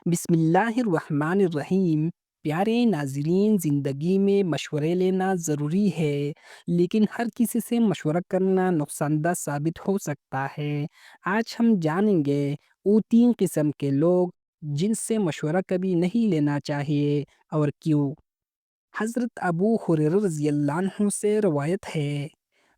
بسم اللہ الرحمن الرحیم۔ پیارے ناظرین، زندگی میں مشورے لینا ضروری ہے، لیکن ہر کسی سے مشورہ کرنا نقصان دہ ثابت ہو سکتا ہے۔ آج ہم جانیں گے وہ 3 قسم کے لوگ جن سے مشورہ کبھی نہیں لینا چاہیے اور کیوں۔ حضرت ابو ہریرہ رضی اللہ عنہ سے روایت ہے،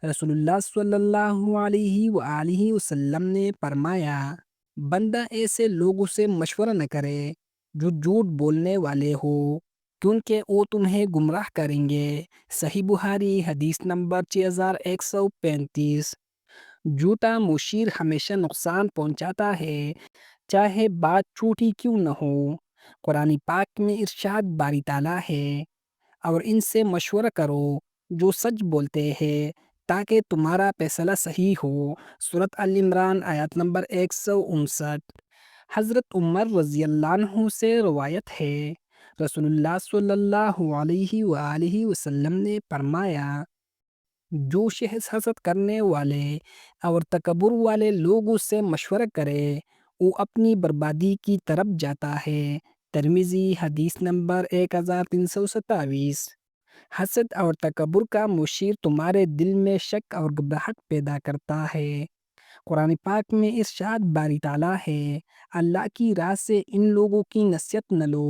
رسول اللہ صلی اللہ علیہ وآلہ وسلم نے فرمایا، بندہ ایسے لوگوں سے مشورہ نہ کرے جو جھوٹ بولنے والے ہو، کیونکہ وہ تمہیں گمراہ کریں گے۔ صحیح بخاری حدیث نمبر 6135۔ جھوٹا مشیر ہمیشہ نقصان پہنچاتا ہے، چاہے بات چھوٹی کیوں نہ ہو۔ قرآن پاک میں ارشاد باری تعالیٰ ہے، اور ان سے مشورہ کرو جو سچ بولتے ہیں تاکہ تمہارا فیصلہ صحیح ہو۔ سورۃ آل عمران آیت نمبر 159۔ حضرت عمر رضی اللہ عنہ سے روایت ہے، رسول اللہ صلی اللہ علیہ وآلہ وسلم نے فرمایا، جو شخص حسد کرنے والے اور تکبر والے لوگوں سے مشورہ کرے وہ اپنی بربادی کی طرف جاتا ہے۔ ترمذی حدیث نمبر 1327۔ حسد اور تکبر کا مشیر تمہارے دل میں شک اور گھبراہٹ پیدا کرتا ہے۔ قرآن پاک میں ارشاد باری تعالیٰ ہے، اللہ کی راہ سے ان لوگوں کی نصیحت نہ لو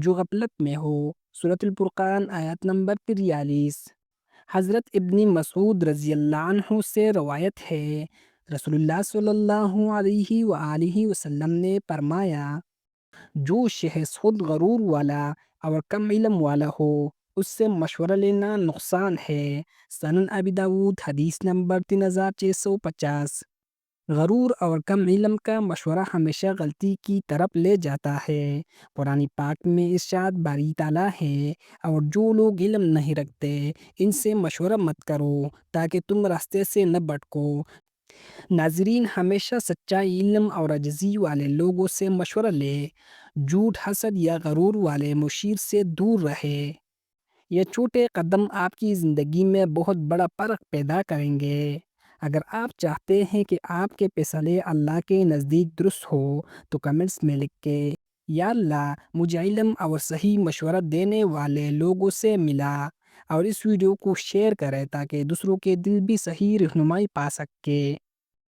جو غفلت میں ہو۔ سورۃ الفرقان آیت نمبر 43۔ حضرت ابن مسعود رضی اللہ عنہ سے روایت ہے، رسول اللہ صلی اللہ علیہ وآلہ وسلم نے فرمایا، جو شخص خود غرور والا اور کم علم والا ہو اس سے مشورہ لینا نقصان ہے۔ سنن ابی داؤد حدیث نمبر 3650۔ غرور اور کم علم کا مشورہ ہمیشہ غلطی کی طرف لے جاتا ہے۔ قرآن پاک میں ارشاد باری تعالیٰ ہے، اور جو لوگ علم نہیں رکھتے ان سے مشورہ مت کرو تاکہ تم راستے سے نہ بھٹکو۔ ناظرین، ہمیشہ سچائی، علم اور عاجزی والے لوگوں سے مشورہ لے، جھوٹ، حسد یا غرور والے مشیر سے دور رہے۔ یہ چھوٹے قدم آپ کی زندگی میں بہت بڑا فرق پیدا کریں گے۔ اگر آپ چاہتے ہیں کہ آپ کے فیصلے اللہ کے نزدیک درست ہو تو کمنٹس میں لکھ کے، یا اللہ مجھے علم اور صحیح مشورہ دینے والے لوگوں سے ملا، اور اس ویڈیو کو شیئر کریں تاکہ دوسروں کے دل بھی صحیح رہنمائی پا سکے۔